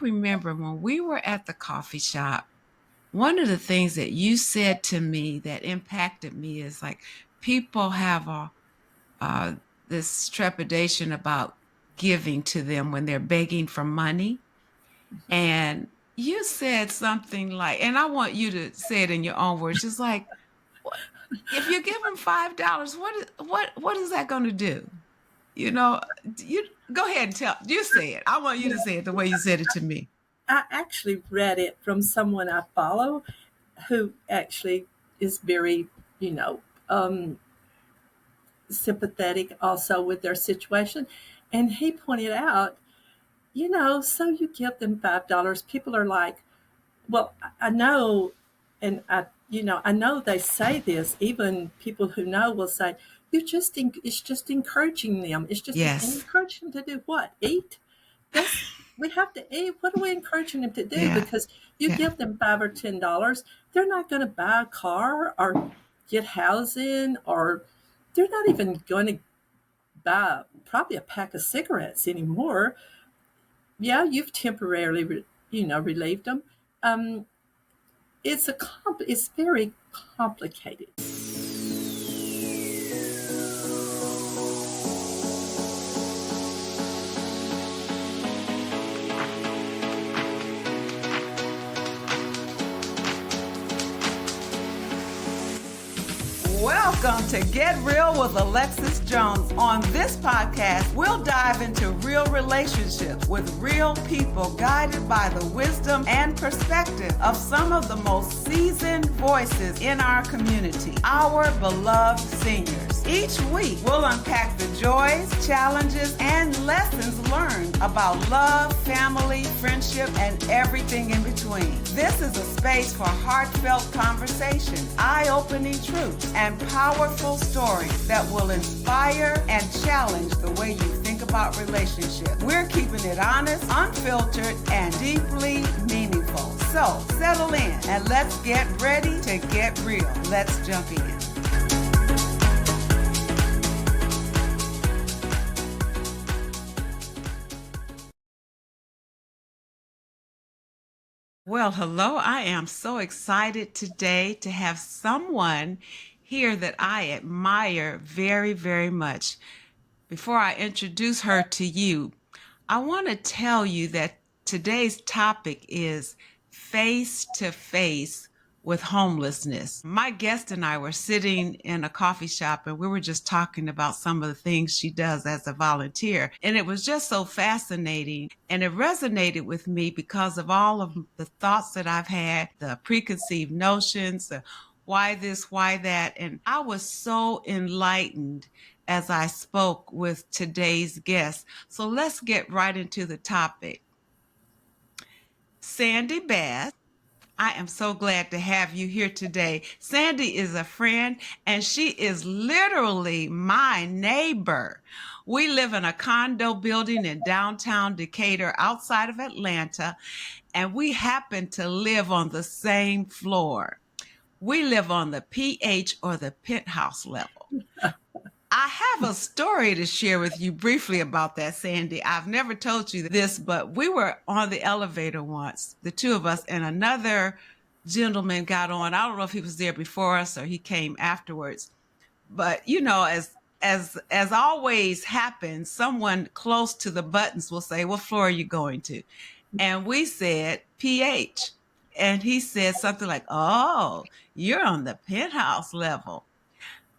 Remember when we were at the coffee shop, one of the things that you said to me that impacted me is like people have uh, this trepidation about giving to them when they're begging for money. And you said something like, and I want you to say it in your own words, just like, if you give them $5, what is that going to do? You know, you go ahead and tell. You say it. I want you to Yeah, say it the way you said it to me. I actually read it from someone I follow who actually is very, you know, um, sympathetic also with their situation. And he pointed out, so you give them $5. People are like, well, I know, and I know they say this. Even people who know will say, it's just encouraging them. It's just Yes. encourage them to do what? Eat. That's We have to eat. What are we encouraging them to do? Yeah. Because you Yeah. give them $5 or $10, they're not going to buy a car or get housing, or they're not even going to buy probably a pack of cigarettes anymore. Yeah, you've temporarily, relieved them. Um, it's very complicated. Welcome to Get Real with Alexis Jones. On this podcast, we'll dive into real relationships with real people guided by the wisdom and perspective of some of the most seasoned voices in our community, our beloved seniors. Each week, we'll unpack the joys, challenges, and lessons learned about love, family, friendship, and everything in between. This is a space for heartfelt conversations, eye-opening truths, and powerful stories that will inspire and challenge the way you think about relationships. We're keeping it honest, unfiltered, and deeply meaningful. So settle in and let's get ready to get real. Let's jump in. Well, hello. I am so excited today to have someone here that I admire very, very much. Before I introduce her to you, I want to tell you that today's topic is face to face with homelessness. My guest and I were sitting in a coffee shop and we were just talking about some of the things she does as a volunteer. And it was just so fascinating and it resonated with me because of all of the thoughts that I've had, the preconceived notions, the why this, why that. And I was so enlightened as I spoke with today's guest. So let's get right into the topic. Sandy Bass, I am so glad to have you here today. Sandy is a friend and she is literally my neighbor. We live in a condo building in downtown Decatur outside of Atlanta, and we happen to live on the same floor. We live on the PH or the penthouse level. I have a story to share with you briefly about that, Sandy. I've never told you this, but we were on the elevator once, the two of us, and another gentleman got on. I don't know if he was there before us or he came afterwards. But as always happens, someone close to the buttons will say, "What floor are you going to?" And we said PH. And he said something like, "Oh, you're on the penthouse level."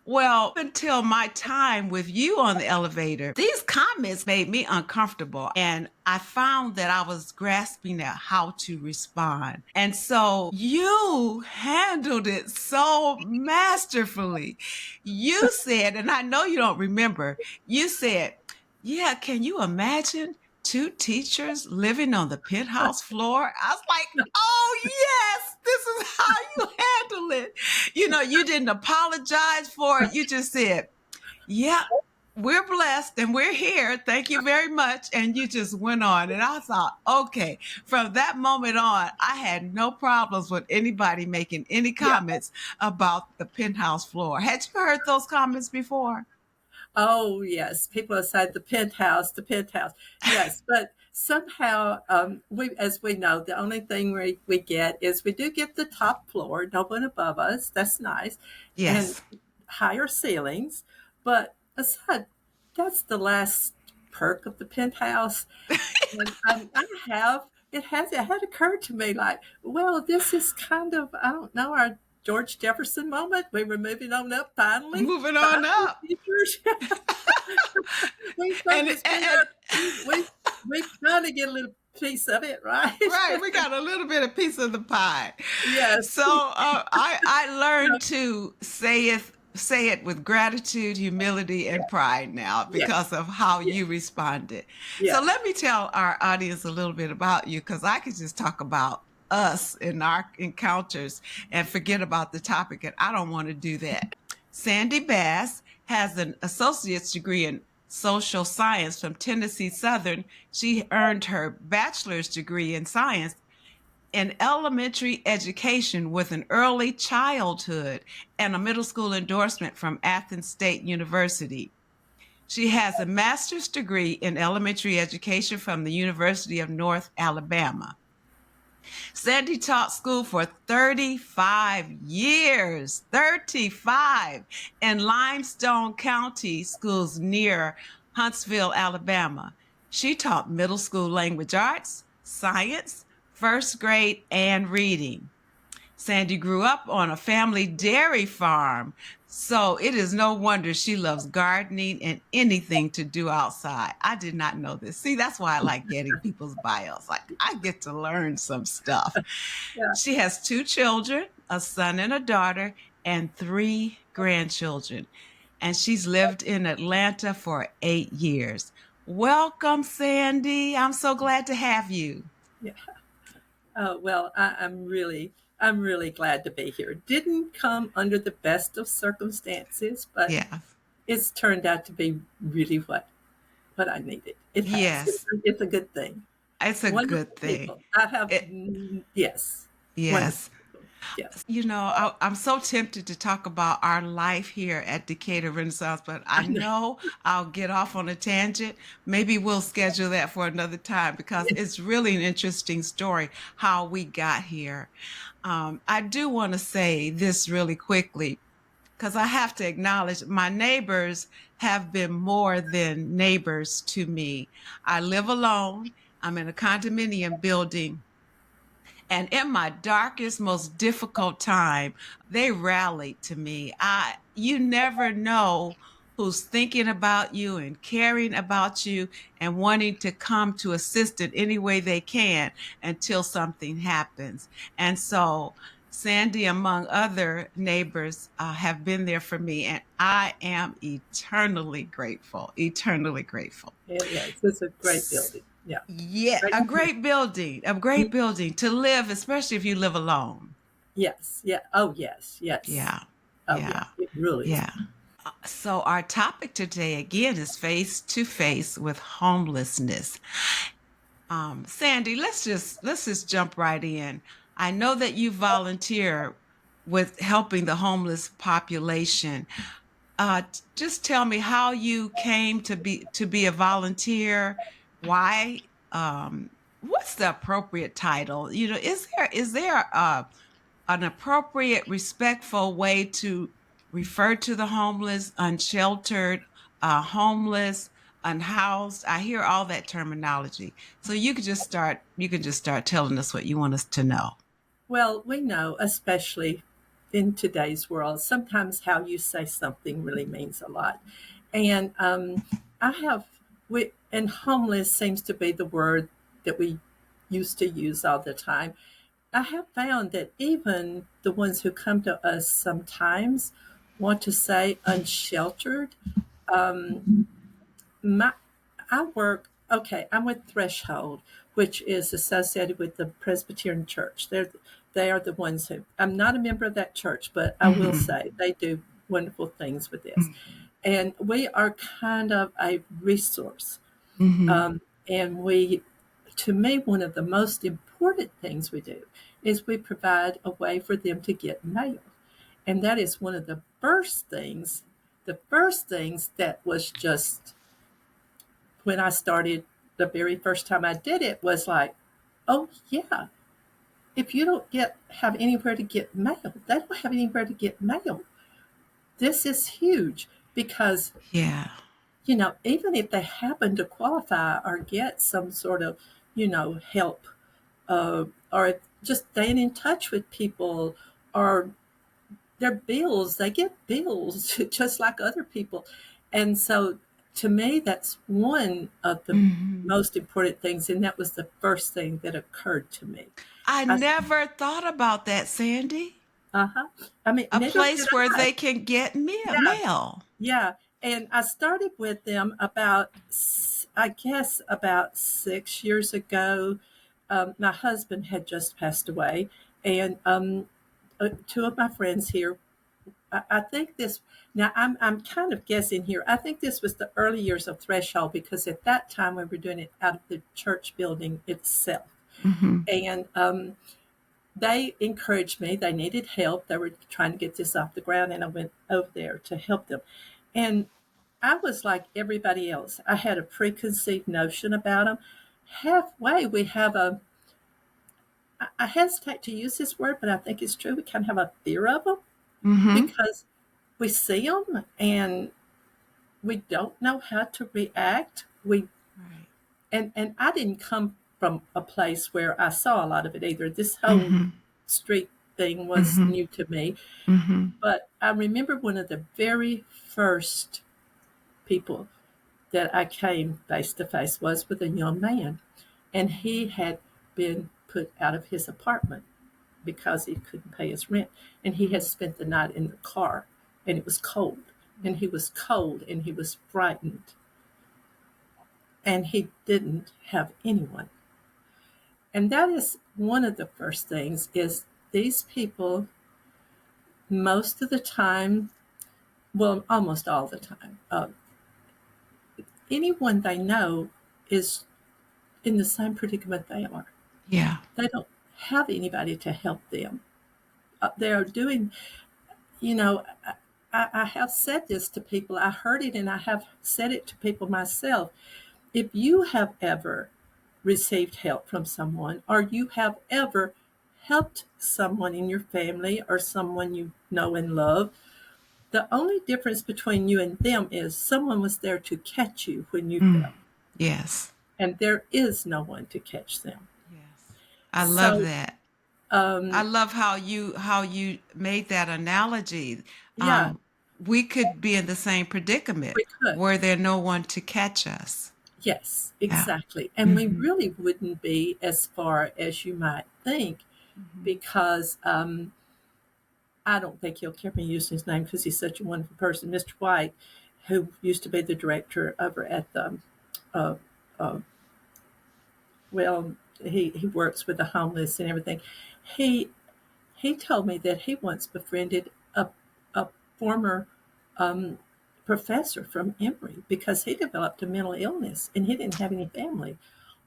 Well, until my time with you on the elevator, these comments made me uncomfortable. And I found that I was grasping at how to respond. And so you handled it so masterfully. You said, and I know you don't remember, you said, "Yeah, can you imagine two teachers living on the penthouse floor?" I was like, "Oh, yes, this is how you handle it." You didn't apologize for it. You just said, "Yeah, we're blessed and we're here. Thank you very much." And you just went on. And I thought, okay, from that moment on, I had no problems with anybody making any Yeah. comments about the penthouse floor. Had you heard those comments before? Oh, yes. People have said the penthouse, the penthouse. Yes, but somehow, as we know, the only thing we get is we do get the top floor, no one above us. That's nice, and Yes. higher ceilings. But aside, that's the last perk of the penthouse. And I have it had occurred to me like, well, this is kind of, I don't know, our George Jefferson moment. We were moving on up finally. Moving on Finally, up. teachers. We And, focus. We kind of get a little piece of it, right? right, we got a little bit of piece of the pie. Yes. So I learned to say it with gratitude, humility, and pride now Yes. because of how Yes. you responded. So Yes. let me tell our audience a little bit about you because I could just talk about us in our encounters and forget about the topic, and I don't want to do that. Sandy Bass has an associate's degree in social science from Tennessee Southern. She earned her bachelor's degree in science in elementary education with an early childhood and a middle school endorsement from Athens State University. She has a master's degree in elementary education from the University of North Alabama. Sandy taught school for 35 years, 35 in Limestone County schools near Huntsville, Alabama. She taught middle school language arts, science, first grade, and reading. Sandy grew up on a family dairy farm, so it is no wonder she loves gardening and anything to do outside. I did not know this. See, that's why I like getting people's bios. Like, I get to learn some stuff. Yeah. She has two children, a son and a daughter, and three grandchildren. And she's lived in Atlanta for 8 years. Welcome, Sandy. I'm so glad to have you. Yeah. Well, I'm really glad to be here. Didn't come under the best of circumstances, but Yeah. it's turned out to be really what I needed. It has. Yes. It's a good thing. It's a good Wonderful thing. people. I have, It, yes, wonderful yes. people. Yes. You know, I'm so tempted to talk about our life here at Decatur Renaissance, but I I know. know I'll get off on a tangent. Maybe we'll schedule that for another time because it's really an interesting story how we got here. I do want to say this really quickly because I have to acknowledge my neighbors have been more than neighbors to me. I live alone. I'm in a condominium building, and in my darkest, most difficult time, they rallied to me. You never know who's thinking about you and caring about you and wanting to come to assist in any way they can until something happens. And so Sandy, among other neighbors, have been there for me, and I am eternally grateful, eternally grateful. It is. It's a great building. Yeah. Yeah, Great. a great building to live, especially if you live alone. Yes. Yeah. Oh, yes. Yes. Yeah, Oh, yeah. yeah, It really is. yeah. So our topic today again is face to face with homelessness. Sandy, let's just jump right in. I know that you volunteer with helping the homeless population. Just tell me how you came to be a volunteer. Why? What's the appropriate title? You know, is there an appropriate, respectful way to refer to the homeless, unsheltered, homeless, unhoused? I hear all that terminology. So you could just start. You could just start telling us what you want us to know. Well, we know, especially in today's world, sometimes how you say something really means a lot. And I have, and homeless seems to be the word that we used to use all the time. I have found that even the ones who come to us sometimes want to say unsheltered. My, I work, okay, I'm with Threshold, which is associated with the Presbyterian Church. They are the ones who, I'm not a member of that church, but I will Mm-hmm. say they do wonderful things with this. And we are kind of a resource. Mm-hmm. And to me, one of the most important things we do is we provide a way for them to get mail. And that is one of the first things that was just when I started. the very first time I did it was like, oh yeah, if you don't have anywhere to get mail, they don't have anywhere to get mail. This is huge because, Yeah. even if they happen to qualify or get some sort of, help, or just staying in touch with people, or their bills, they get bills just like other people. And so to me, that's one of the Hmm. most important things. And that was the first thing that occurred to me. I I, never thought about that, Sandy. uh-huh. I mean, A neither did place where I. they can get Yeah. mail. Yeah. And I started with them about, I guess, about 6 years ago. My husband had just passed away. And two of my friends here, I think this, now I'm kind of guessing here. I think this was the early years of Threshold because at that time we were doing it out of the church building itself. Hmm. And they encouraged me. They needed help. They were trying to get this off the ground, and I went over there to help them. And I was like everybody else. I had a preconceived notion about them. Halfway, we have I hesitate to use this word, but I think it's true. We kind of have a fear of them Hmm. because we see them and we don't know how to react. Right. And I didn't come from a place where I saw a lot of it either. This whole Hmm. street thing was Hmm. new to me. Hmm. But I remember one of the very first people that I came face to face was with a young man. And he had been put out of his apartment because he couldn't pay his rent. And he had spent the night in the car, and it was cold. And he was cold and he was frightened. And he didn't have anyone. And that is one of the first things is these people most of the time, well, almost all the time, anyone they know is in the same predicament they are. Yeah. They don't have anybody to help them. They are doing, you know, I have said this to people. I heard it and I have said it to people myself. If you have ever received help from someone, or you have ever helped someone in your family or someone you know and love, the only difference between you and them is someone was there to catch you when you Mm. fell, Yes. and there is no one to catch them. Yes. I love So, that. I um, love how you made that analogy. yeah, Um, we could be in the same predicament we could. were there no one to catch us. Yes, Yeah. exactly. And we Hmm. really wouldn't be as far as you might think Hmm. because I don't think he'll care me using his name because he's such a wonderful person. Mr. White, who used to be the director over at the, uh, uh, well, he works with the homeless and everything. He he told me that he once befriended a former um, professor from Emory because he developed a mental illness and he didn't have any family,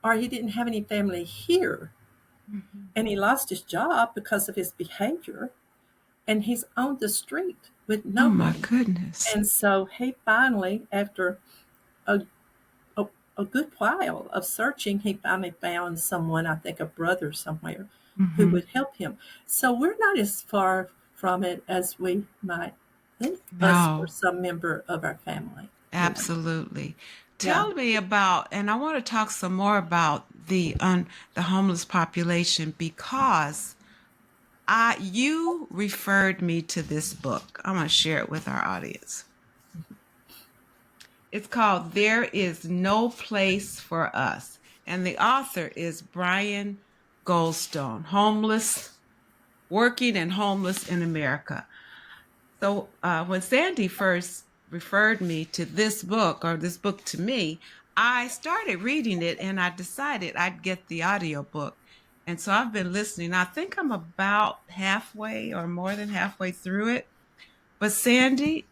or he didn't have any family here, Hmm. and he lost his job because of his behavior, and he's on the street with Oh my nobody. goodness. And so he finally, after a, a, a good while of searching, he finally found someone, I think a brother somewhere, who Hmm. would help him. So we're not as far from it as we might think, us or No, some member of our family. absolutely. Yeah. Tell me about, and I want to talk some more about the homeless population because I you referred me to this book. I'm going to share it with our audience. It's called There Is No Place for Us. And the author is Brian Goldstone, Homeless, Working and Homeless in America. So when Sandy first referred me to this book, or this book to me, I started reading it and I decided I'd get the audiobook. And so I've been listening. I think I'm about halfway or more than halfway through it. But Sandy,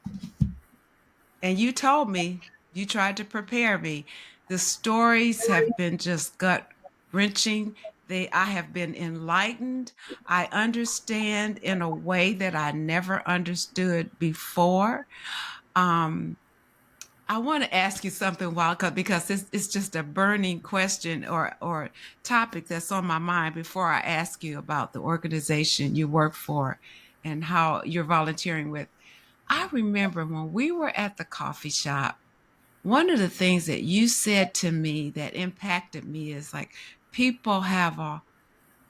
and you told me, you tried to prepare me. The stories have been just gut wrenching. I have been enlightened. I understand in a way that I never understood before. Um, I want to ask you something, Walcott, because it's just a burning question or topic that's on my mind before I ask you about the organization you work for and how you're volunteering with. I remember when we were at the coffee shop, one of the things that you said to me that impacted me is like people have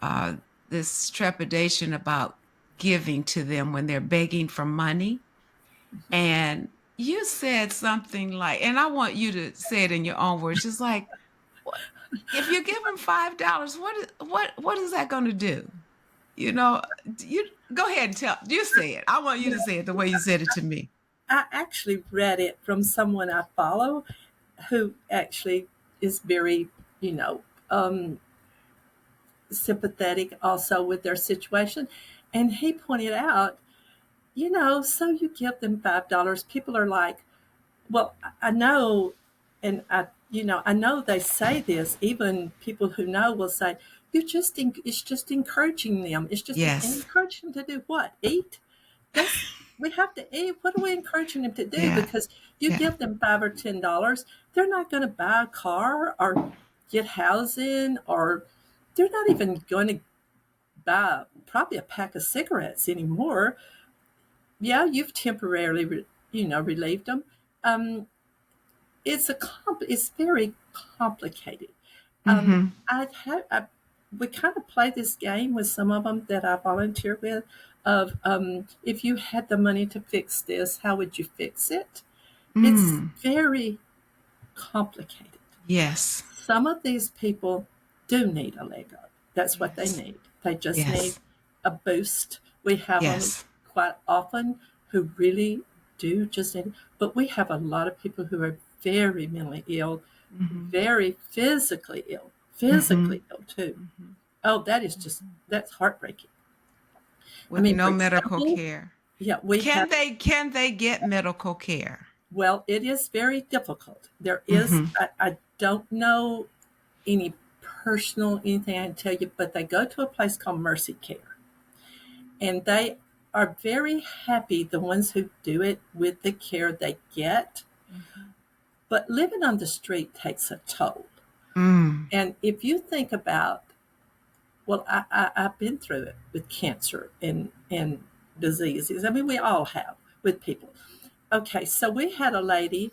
uh, this trepidation about giving to them when they're begging for money. And you said something like, and I want you to say it in your own words, just like, if you give them $5, what is that going to do? You know, you go ahead and tell. You say it. I want you to say it the way you said it to me. I actually read it from someone I follow who actually is very, you know, sympathetic also with their situation. And he pointed out, so you give them $5. People are like, well, I know, and I know they say this. Even people who know will say, it's just encouraging them. It's just and Yes. encourage them to do what? Eat. That's We have to eat. What are we encouraging them to do? Yeah. Because you Yeah. give them $5 or $10, they're not going to buy a car or get housing, or they're not even going to buy probably a pack of cigarettes anymore. Yeah, you've temporarily, relieved them. Um, it's very complicated. Um, Mm-hmm. we kind of play this game with some of them that I volunteer with. Of if you had the money to fix this, how would you fix it? It's Mm. very complicated. Yes. Some of these people do need a leg up. That's what they Yes. need. They just need Yes. a boost. We have them Yes. quite often who really do just need, but we have a lot of people who are very mentally ill, Mm-hmm. very Mm-hmm. physically ill too. Mm-hmm. Oh, Mm-hmm. that's heartbreaking. I With mean, for no medical example, care. yeah, we have, Can they get medical care? well, it is very difficult. Mm-hmm. I don't know any personal anything I can tell you, but they go to a place called Mercy Care, and they are very happy, the ones who do it, with the care they get. Mm-hmm. But living on the street takes a toll. Mm. And if you think about, well, I've been through it with cancer and diseases. I mean, we all have with people. Okay, so we had a lady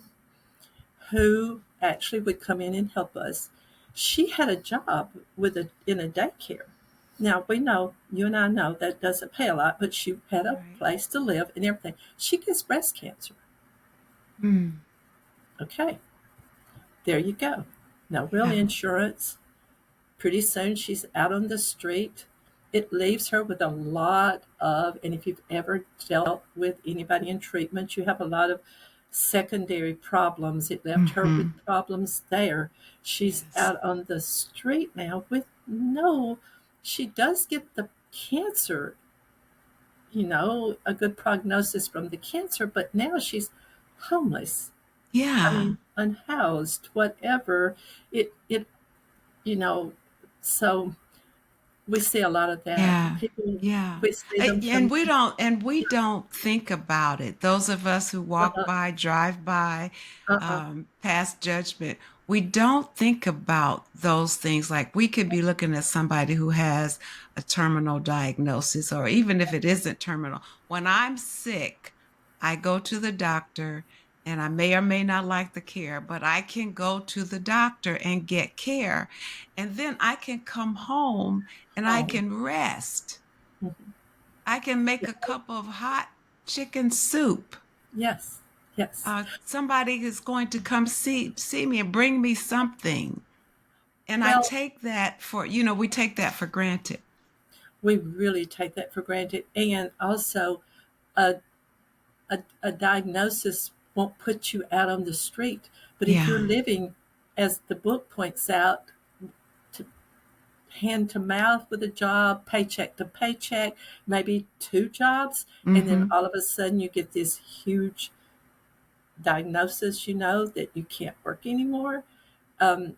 who actually would come in and help us. She had a job in a daycare. Now we know, you and I know, that doesn't pay a lot, but she had a Right. place to live and everything. She gets breast cancer. Mm. Okay, there you go. No real Yeah. insurance. Pretty soon she's out on the street. It leaves her with a lot of, and if you've ever dealt with anybody in treatment, you have a lot of secondary problems. It left her with Mm-hmm. problems there. She's Yes. out on the street now with no, she does get the cancer, a good prognosis from the cancer, but now she's homeless. I Yeah. mean, unhoused, whatever. It, you know, so we see a lot of that. Yeah. People, Yeah. we see them And from, we don't think about it. Those of us who walk uh-uh, by, drive by, uh-uh, pass judgment, we don't think about those things. Like we could be looking at somebody who has a terminal diagnosis, or even if it isn't terminal. When I'm sick, I go to the doctor and I may or may not like the care, but I can go to the doctor and get care. And then I can come home and I home. can rest. Mhm. I can make Yeah. a cup of hot chicken soup. Yes, yes. Somebody is going to come see me and bring me something. And I Well, take that we take that for granted. we really take that for granted. And also, a, a diagnosis won't put you out on the street. But if you're Yeah. living, as the book points out, to hand to mouth with a job, paycheck to paycheck, maybe two jobs, and then Mm-hmm. all of a sudden you get this huge diagnosis, that you can't work anymore. Um,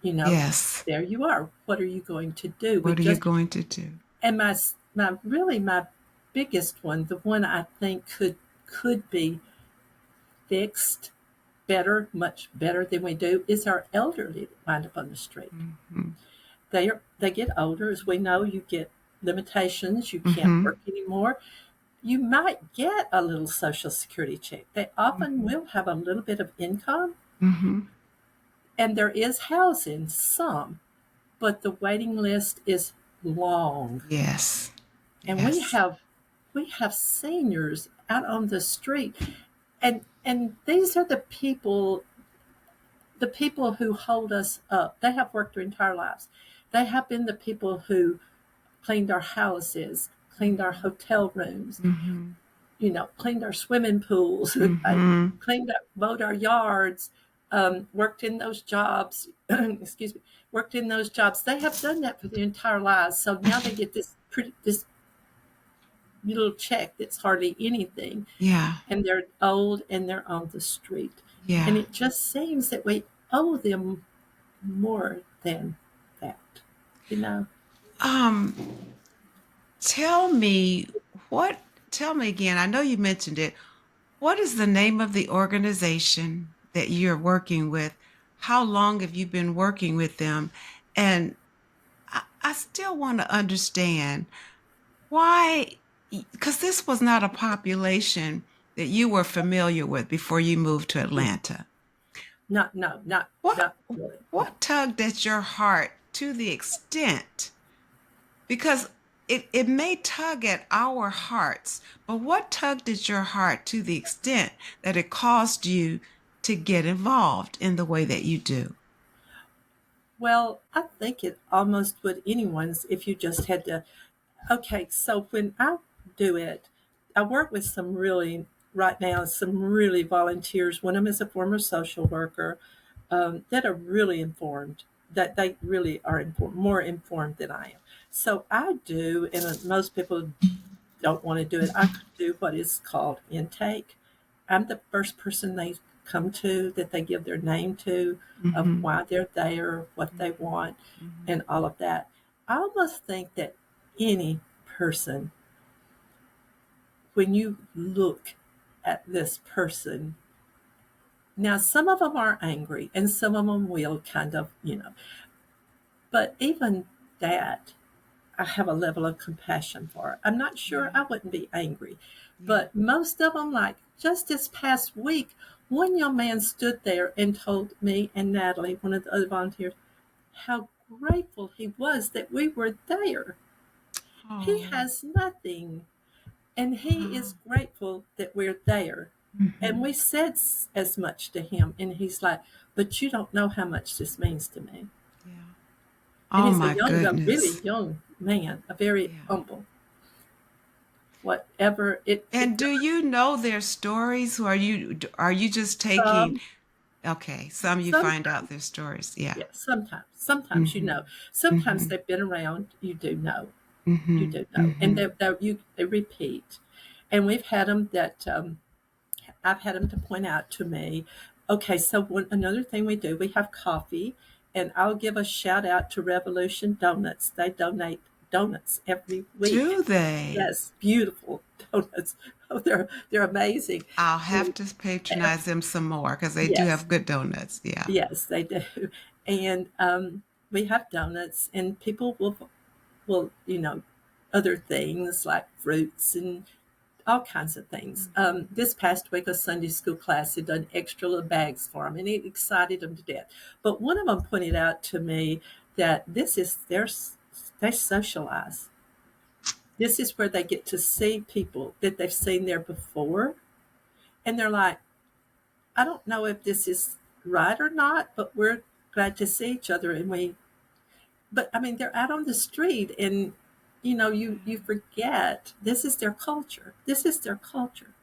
you know, Yes. there you are. What are you going to do? We What are you just going to do? and my biggest one, the one I think could be fixed, better, much better than we do, is our elderly that wind up on the street. Mm-hmm. They get older. As we know, you get limitations. You can't Mm-hmm. work anymore. You might get a little Social Security check. They often will have a little bit of income, Mm-hmm. and there is housing, some, but the waiting list is long. Yes. And Yes. we have seniors out on the street, and these are the people who hold us up. They have worked their entire lives. They have been the people who cleaned our houses, cleaned our hotel rooms, Mm-hmm. cleaned our swimming pools, Mm-hmm. mowed our yards, worked in those jobs. Excuse me, worked in those jobs. They have done that for their entire lives. So now they get this little check that's hardly anything, Yeah. and they're old and they're on the street, and Yeah. it just seems that we owe them more than that. You know, Um, tell me what, tell me again. I know you mentioned it. What is the name of the organization that you're working with? How long have you been working with them? And I still want to understand why, because this was not a population that you were familiar with before you moved to Atlanta. not no, not What not really. No. what tugged at your heart to the extent, because it may tug at our hearts, but what tugged at your heart to the extent that it caused you to get involved in the way that you do? Well, I think it almost would anyone's if you just had to. Okay, so when I do it, I work with right now, some really volunteers. One of them is a former social worker, that are really informed, that they really are informed, more informed than I am. So I do, and most people don't want to do it. I do what is called intake. I'm the first person they come to, that they give their name to, of Mm-hmm. why they're there, what they want, Mm-hmm. and all of that. I almost think that any person, when you look at this person, now some of them are angry and some of them will kind of, but even that, I have a level of compassion for. I'm not sure Yeah. I wouldn't be angry, Yeah. but most of them, like just this past week, one young man stood there and told me and Natalie, one of the other volunteers, how grateful he was that we were there. He Oh. has nothing, and he Wow. is grateful that we're there. And Mm-hmm. we said as much to him, and he's like, but you don't know how much this means to me. Yeah. And Oh he's my a really goodness. young man, a very Yeah. humble. Whatever it And do you know their stories, or are you just taking, some okay, some you find out sometimes, their stories. Yeah. yeah, sometimes Mm-hmm. sometimes Mm-hmm. they've been around. You Mm-hmm. do know, and Mm-hmm. they repeat. And we've had them that I've had them to point out to me. Okay, so another thing we do, we have coffee, and I'll give a shout out to Revolution Donuts. They donate donuts every week. Do they? Yes, beautiful donuts. Oh, they're amazing. I'll have And to patronize them some more because they do yes, have good donuts. Yeah. yes, they do. And we have donuts, and people will other things like fruits and all kinds of things. Mm-hmm. This past week, a Sunday school class had done extra little bags for them, and it excited them to death. But one of them pointed out to me that this is they socialize. This is where they get to see people that they've seen there before, and they're like, I don't know if this is right or not, but we're glad to see each other, and we. But I mean, they're out on the street, and you forget this is their culture. This is their culture.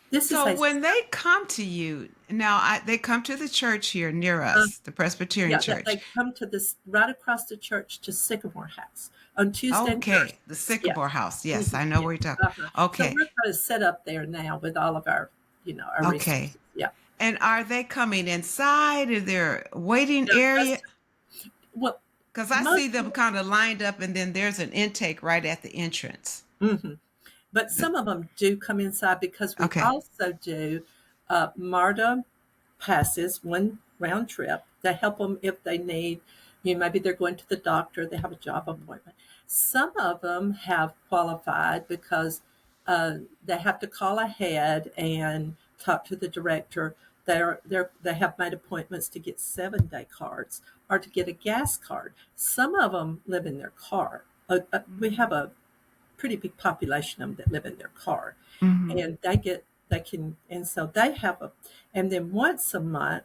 This is So a when they come to you now, they come to the church here near uh, us, the Presbyterian yeah, that church. they come to this right across the church to Sycamore House on Tuesday and Okay, the Thursdays. Yeah, Sycamore House. Yes, mhm, I know yeah. where you're talking. Uh-huh. So Okay, we're going to set up there now with all of our, our okay. resources. Yeah. And are they coming inside? Is there a waiting No, area? just well, Because I see most. them kind of lined up, and then there's an intake right at the entrance. hmm But some of them do come inside because we Okay. also do MARTA. passes, one round trip. They help them if they need, maybe they're going to the doctor, they have a job appointment. Some of them have qualified because they have to call ahead and talk to the director. They have made appointments to get 7-day cards or to get a gas card. Some of them live in their car. We have a pretty big population of them that live in their car, Mm-hmm. and they can, and so they have and then once a month,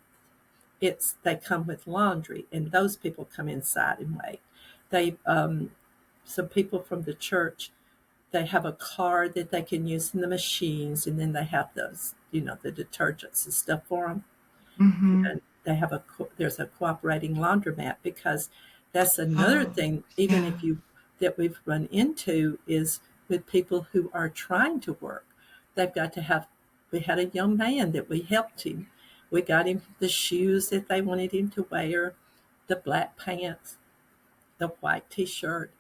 they come with laundry, and those people come inside and wait. They Some people from the church, they have a card that they can use in the machines, and then they have those, the detergents and stuff for them. Mm-hmm. And they have there's a cooperating laundromat, because that's another Oh, thing, even yeah. if you that we've run into, is with people who are trying to work. They've got to have We had a young man that we helped him. We got him the shoes that they wanted him to wear, the black pants, the white t-shirt.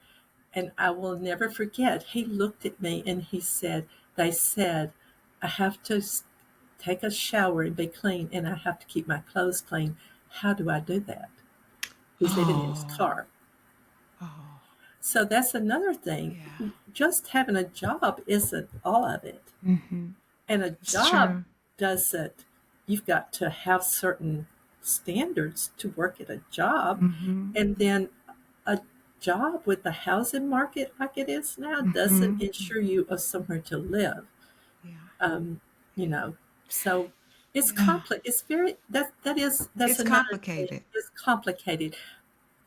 And I will never forget, he looked at me and they said, I have to take a shower and be clean, and I have to keep my clothes clean. How do I do that? He's living in his Oh, car. oh, So that's another thing. yeah. Just having a job isn't all of it. Mm-hmm. And a It's job true. doesn't, you've got to have certain standards to work at a job. Mm-hmm. And then a job with the housing market like it is now doesn't Mm-hmm. ensure you of somewhere to live. Yeah. Um, you know, so it's Yeah. complex. It's very that's It's another thing. complicated. It's complicated.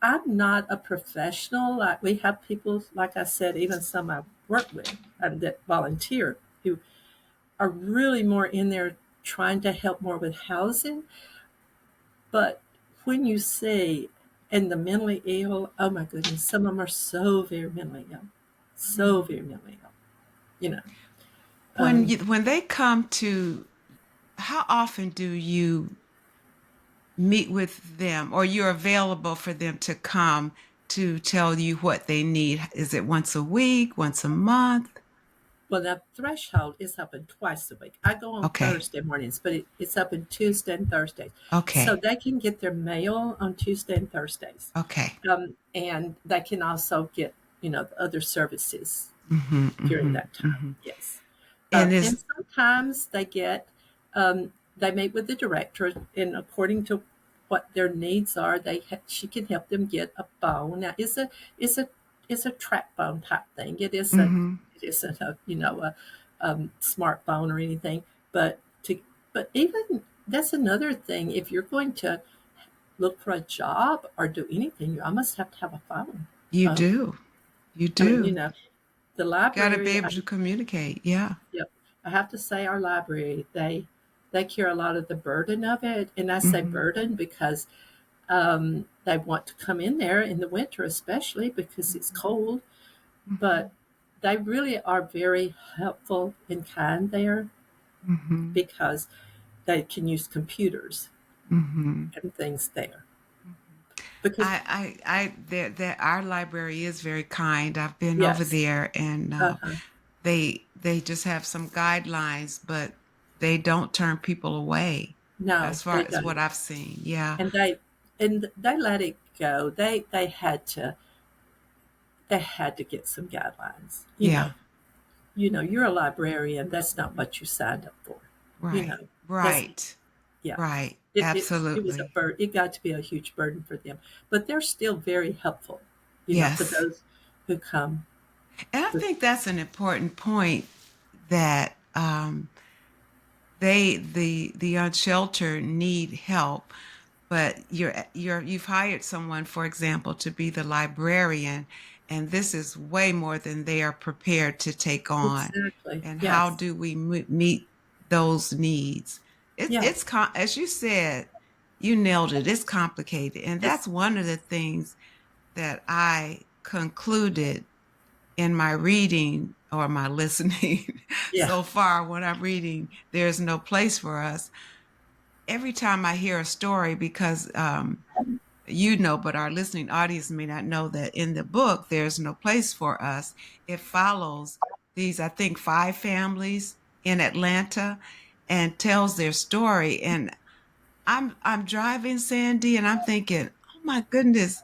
I'm not a professional. Like, we have people, like I said, even some I work with, that volunteer, who are really more in there trying to help more with housing. But when you see, and the mentally ill, oh my goodness, some of them are so very mentally ill, so Mm. very mentally ill. You know, When um, when they come to, how often do you meet with them, or you're available for them to come to tell you what they need? Is it once a week, once a month? well, the threshold is open twice a week. I go on Okay. Thursday mornings, but it's open Tuesday and Thursdays. So Okay. they can get their mail on Tuesday and Thursdays. Okay. And they can also get, the other services Mm-hmm. during Mm-hmm. that time. Mm-hmm. Yes. And And is sometimes they meet with the director, and according to what their needs are, she can help them get a bone. Now, it's a track bone type thing. mm-hmm. It isn't a smartphone or anything. But but even that's another thing. If you're going to look for a job or do anything, you almost have to have a phone. You Um, do. You I mean, do. the Got to be library. able to communicate. Yeah. Yep. I have to say, our library, they carry a lot of the burden of it. And I say Mm-hmm. burden because they want to come in there in the winter, especially because it's Mm-hmm. cold. Mm-hmm. But they really are very helpful and kind there, Mm-hmm. because they can use computers Mm-hmm. and things there. Because, There, our library is very kind. I've been over yes, there, and uh-huh. they just have some guidelines, but they don't turn people away, No, as far they as what don't. I've seen. Yeah. And they let it go. They had to get some guidelines. Yeah. You're a librarian. That's not what you signed up for. You Right. know, that's Right. yeah. Right. It was a Absolutely. burden. It got to be a huge burden for them, but they're still very helpful. For Yes. those who come. And I With, think that's an important point, that the unsheltered need help, but you've hired someone, for example, to be the librarian, and this is way more than they are prepared to take on. exactly. And how Yes. do we meet those needs? Yeah. As you said, you nailed it. It's complicated, and It's that's one of the things that I concluded in my reading or my listening yeah. so far. When I'm reading There's No Place for Us, every time I hear a story, because but our listening audience may not know that in the book There's No Place for Us, it follows these, I think, 5 families in Atlanta, and tells their story. And I'm driving, Sandy, and I'm thinking, oh my goodness,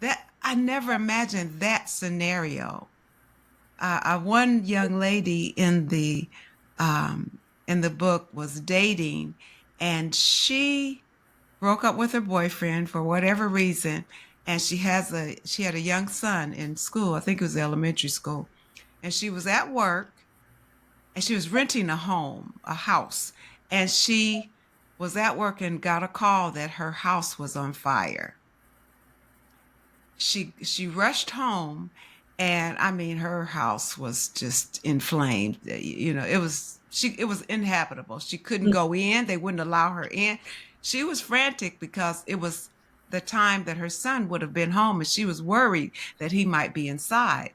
that I never imagined that scenario. One young lady in the book was dating, and she broke up with her boyfriend for whatever reason, and she had a young son in school. I think it was elementary school, and she was at work, and she was renting a house, and she was at work and got a call that her house was on fire. She rushed home, and I mean her house was just inflamed. You know, it was inhabitable. She couldn't Mm. go in. They wouldn't allow her in. She was frantic because it was the time that her son would have been home, and she was worried that he might be inside.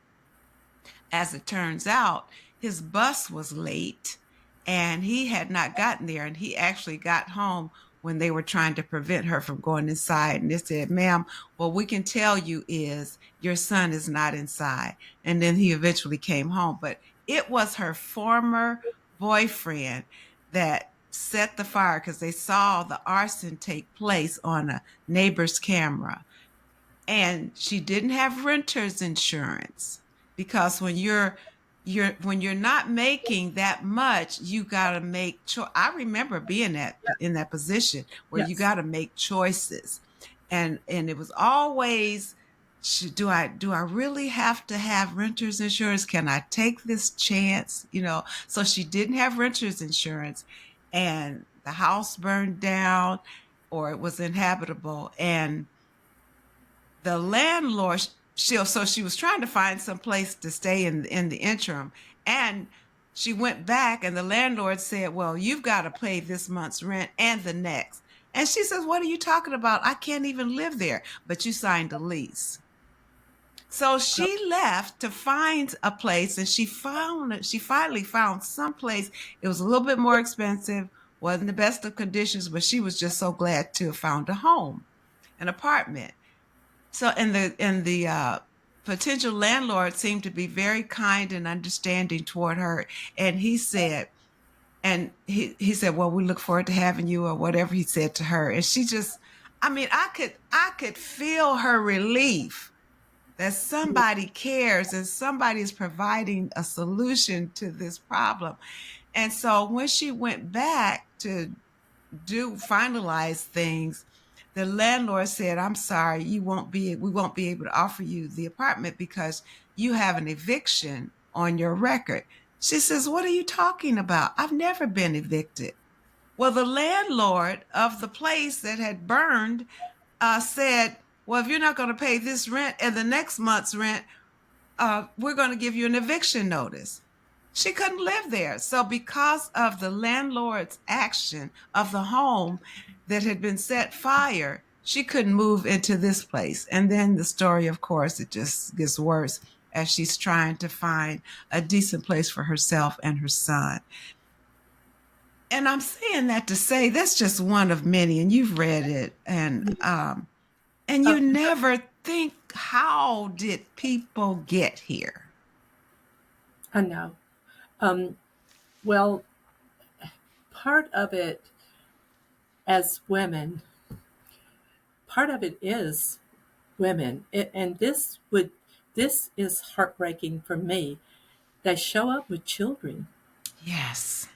As it turns out, his bus was late, and he had not gotten there. And he actually got home when they were trying to prevent her from going inside. And they said, ma'am, what we can tell you is your son is not inside. And then he eventually came home. But it was her former boyfriend that set the fire because they saw the arson take place on a neighbor's camera, and she didn't have renter's insurance because when you're not making that much, you got to make I remember being in that position where you Yes. got to make choices, and it was always, do I really have to have renter's insurance? Can I take this chance? You know, so she didn't have renter's insurance, and the house burned down, or it was inhabitable, and the landlord, she was trying to find some place to stay in the interim, and she went back, and the landlord said, well, you've got to pay this month's rent and the next. And she says, what are you talking about? I can't even live there. But you signed a lease. So Oh, she left to find a place, and she finally found some place. It was a little bit more expensive, wasn't the best of conditions, but she was just so glad to have found a home, an apartment. So, and the potential landlord seemed to be very kind and understanding toward her. And he said, well, we look forward to having you, or whatever he said to her. And she just, I mean, I could feel her relief that somebody cares and somebody is providing a solution to this problem. And so when she went back to do finalize things, the landlord said, I'm sorry, we won't be able to offer you the apartment because you have an eviction on your record. She says, what are you talking about? I've never been evicted. Well, the landlord of the place that had burned said, well, if you're not going to pay this rent and the next month's rent, we're going to give you an eviction notice. She couldn't live there. So, because of the landlord's action of the home that had been set fire, she couldn't move into this place. And then the story, of course, it just gets worse as she's trying to find a decent place for herself and her son. And I'm saying that to say that's just one of many, and you've read it, and you oh, never think, how did people get here? I know. Um, well, part of it as women, part of it is women, and this is heartbreaking for me. They show up with children, Yes.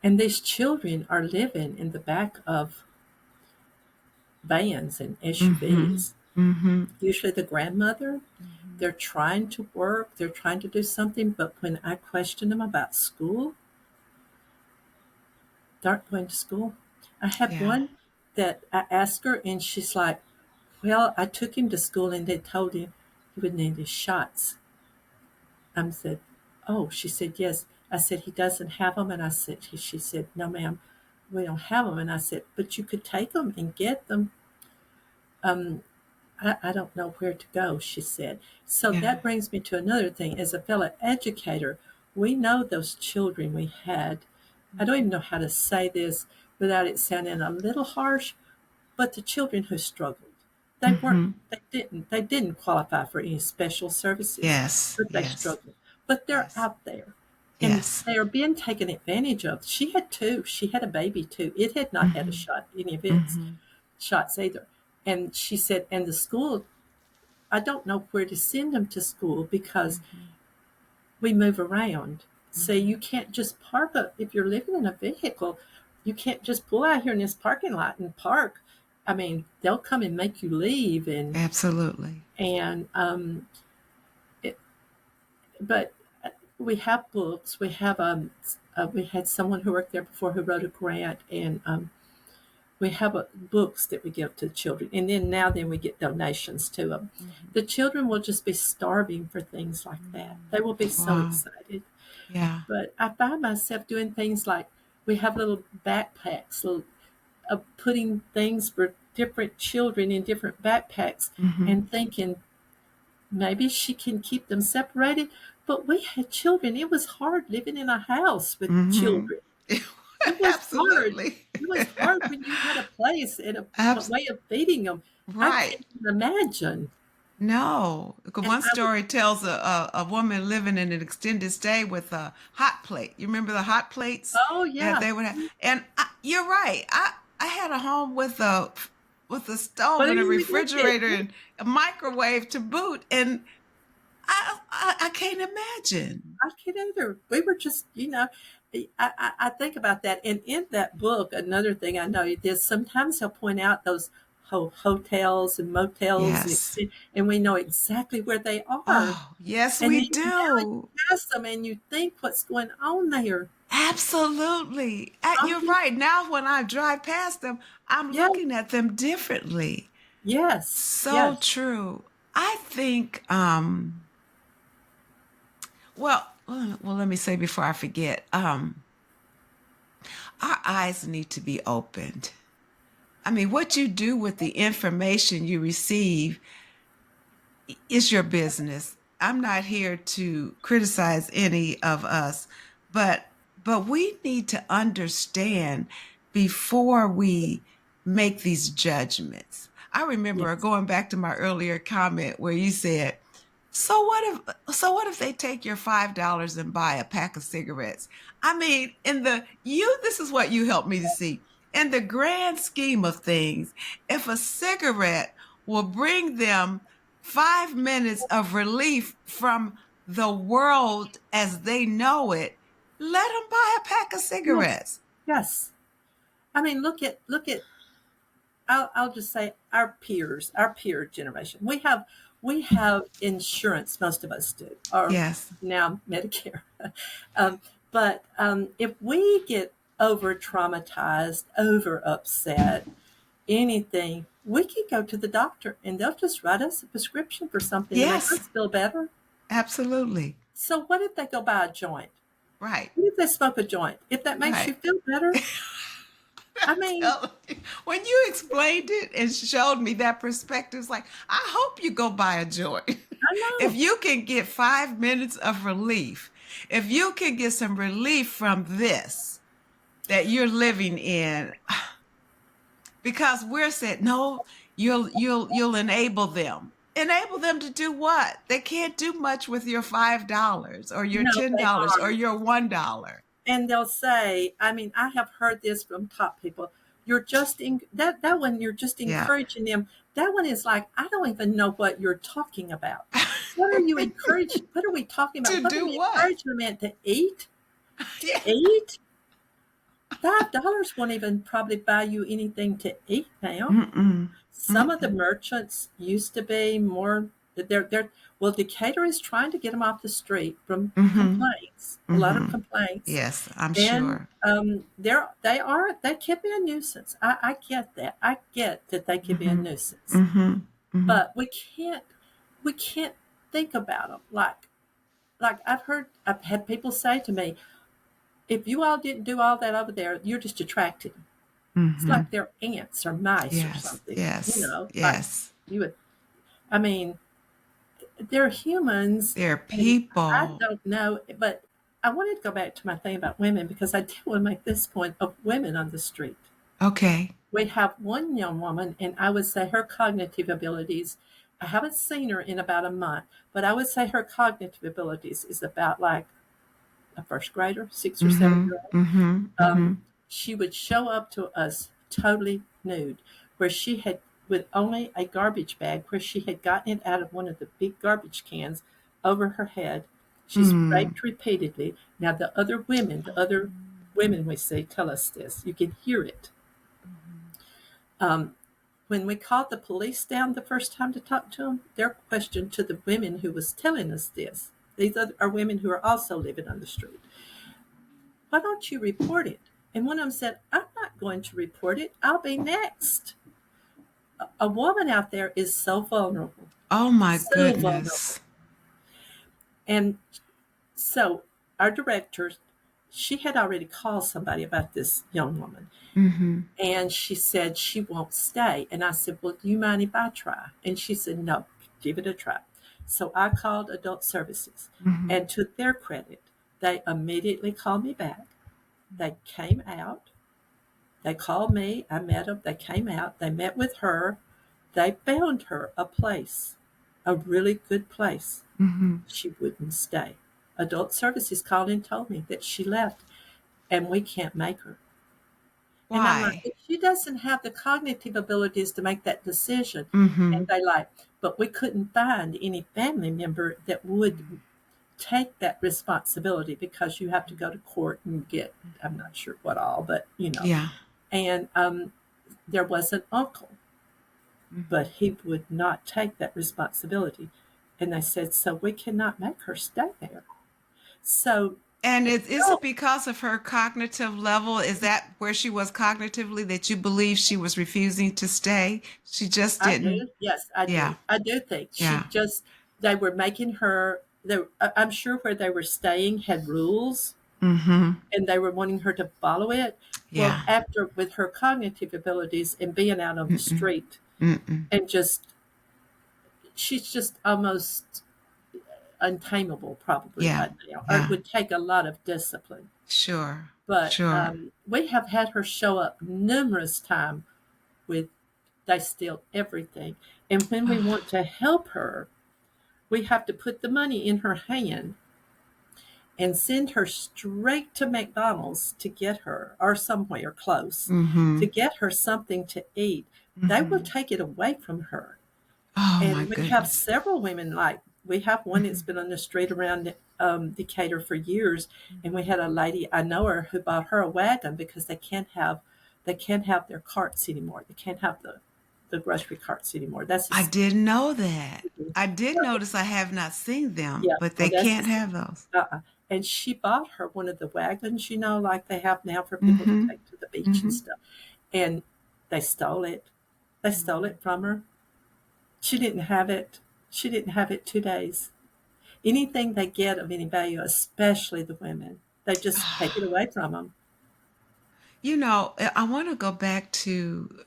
and these children are living in the back of vans and Mm-hmm. SUVs. Mm-hmm. Usually, the grandmother, Mm-hmm. they're trying to work, they're trying to do something, but when I question them about school, they aren't going to school. I have Yeah. one that I asked her, and she's like, well, I took him to school and they told him he would need his shots. I said, oh, she said, yes. I said, he doesn't have them. And she said, no, ma'am, we don't have them. And I said, but you could take them and get them. Um, I don't know where to go, she said. So Yeah. that brings me to another thing. As a fellow educator, we know those children we had. I don't even know how to say this without it sounding a little harsh, but the children who struggled, Mm-hmm. they didn't qualify for any special services, Yes. but they Yes. struggled. But they're Yes. out there. and Yes. they are being taken advantage of. She had two. She had a baby too. It had not had a Mm-hmm. shot, any of its Mm-hmm. shots either. And she said, and the school, I don't know where to send them to school because Mm-hmm. we move around. So Mm-hmm. you can't just park up if you're living in a vehicle. You can't just pull out here in this parking lot and park. I mean, they'll come and make you leave, Absolutely. and it, but we have books. We had someone who worked there before who wrote a grant, and we have books that we give to the children, and then we get donations to them. Mm-hmm. The children will just be starving for things like that. They will be so Wow. excited. Yeah. But I find myself doing things like we have little backpacks, putting things for different children in different backpacks, Mm-hmm. and thinking maybe she can keep them separated. But we had children. It was hard living in a house with Mm-hmm. children. It was hard. Absolutely. It was hard when you had a place and a Abs- way of feeding them. I right. can't even imagine. No. And One I would, story tells a woman living in an extended stay with a hot plate. You remember the hot plates oh that yeah. they would have? And you're right. I had a home with a What stove are and a you looking? refrigerator and a microwave to boot, and I can't imagine. I can't either. We were just, I think about that. And in that book, another thing I know is sometimes he'll point out those hotels and motels, Yes. and we know exactly where they are. Oh, yes, And we then now you do. pass them and you think what's going on there. Absolutely. You're Oh, right. Now, when I drive past them, I'm yeah. looking at them differently. Yes. So Yes. true. I think, let me say before I forget, our eyes need to be opened. I mean, what you do with the information you receive is your business. I'm not here to criticize any of us, but we need to understand before we make these judgments. I remember Yes. going back to my earlier comment where you said, so what if they take your $5 and buy a pack of cigarettes? I mean, this is what you helped me to see. In the grand scheme of things, if a cigarette will bring them 5 minutes of relief from the world as they know it, let them buy a pack of Yes. cigarettes. Yes. I mean, look at I'll just say our peers, our peer generation. We have insurance. Most of us do, or Yes. now Medicare. But if we get over traumatized, over upset, anything, we can go to the doctor and they'll just write us a prescription for something to make Yes. us feel better. Absolutely. So what if they go buy a joint? Right. What if they smoke a joint? If that makes you Right. feel better, I mean, When you explained it and showed me that perspective, it's like, I hope you go buy a joint. I If know. you can get 5 minutes of relief, if you can get some relief from this that you're living in, because we're said, no, you'll enable them. Enable them to do what? They can't do much with your $5 or your No, they $10 or aren't. your $1. And they'll say, I mean, I have heard this from top people. You're just that one. You're just Yeah. encouraging them. That one is like, I don't even know what you're talking about. What are you encouraging? What are we talking about? To What are do we what? encouraging them to eat? To Yeah. eat? $5 won't even probably buy you anything to eat now. Mm-mm. Some of the Mm-mm. merchants used to be more. They're well. Decatur is trying to get them off the street from Mm-hmm. complaints. A lot of Mm-hmm. complaints. Yes, I'm And sure. they can be a nuisance. I get that. I get that they can be a Mm-hmm. nuisance, Mm-hmm. Mm-hmm. but we can't think about them like I've had people say to me, if you all didn't do all that over there, you're just attracting. It's Mm-hmm. like they're ants or mice or Yes. something. Yes. Like Yes. you would. I mean, they're humans, They're and I people. don't know, but I wanted to go back to my thing about women because I did want to make this point of women on the street. Okay. We have one young woman, and I would say her cognitive abilities, I haven't seen her in about a month, but I would say her cognitive abilities is about like a first grader, 6 or 7 year Mhm. Mhm. old. Mhm. She would show up to us totally nude, where she had, with only a garbage bag, where she had gotten it out of one of the big garbage cans over her head. She's Mm. raped repeatedly. Now, the other women we see tell us this. You can hear it. Mhm. Um, when we called the police down the first time to talk to them, their question to the women who was telling us this, these are women who are also living on the street. Why don't you report it? And one of them said, I'm not going to report it. I'll be next. A woman out there is so vulnerable, Oh my so vulnerable. goodness. And so our director, she had already called somebody about this young woman. Mhm. And she said she won't stay. And I said, well, do you mind if I try? And she said, no, give it a try. So I called adult services. Mhm. And to their credit, they immediately called me back. They came out. They called me. I met them. They came out. They met with her. They found her a place, a really good place. Mhm. She wouldn't stay. Adult services called and told me that she left, and we can't make her. And I'm like, Why? if she doesn't have the cognitive abilities to make that decision. And Mhm. they like, but we couldn't find any family member that would take that responsibility because you have to go to court and get, I'm not sure what all, but Yeah. and there was an uncle, but Mhm. he would not take that responsibility. And they said, so we cannot make her stay there. So, And is no, it because of her cognitive level? Is that where she was cognitively that you believe she was refusing to stay? She just I didn't. do. Yes, I Yeah. do. I do think she Yeah. just, they were making her, I'm sure where they were staying had rules Mhm. and they were wanting her to follow it. Well, Yeah. after with her cognitive abilities and being out on the Mm-mm. street Mm-mm. and just, she's just almost untamable probably Yeah. right now, or it Yeah. would take a lot of discipline. Sure. But Sure. we have had her show up numerous times with, they steal everything. And when we want to help her, we have to put the money in her hand and send her straight to McDonald's to get her, or somewhere close, to Mhm. get her something to eat. They will Mhm. take it away from her. Oh my And we have goodness. several women, like we have one that's Mhm. been on the street around Decatur for years. And we had a lady, I know her, who bought her a wagon because they can't have their carts anymore. They can't have the grocery carts anymore. That's I a didn't know that. I did notice I have not seen them, yeah, but well, they can't that's have those. and she bought her one of the wagons, like they have now for people to Mhm. take to the beach and Mhm. stuff. And they stole it. They stole Mhm. it from her. She didn't have it. She didn't have it 2 days. Anything they get of any value, especially the women, they just take it away from them. I want to go back to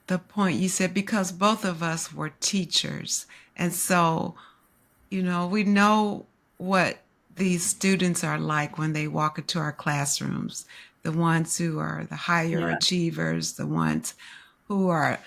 the point you said because both of us were teachers. And so, we know what these students are like when they walk into our classrooms. The ones who are the higher Yeah. achievers, the ones who are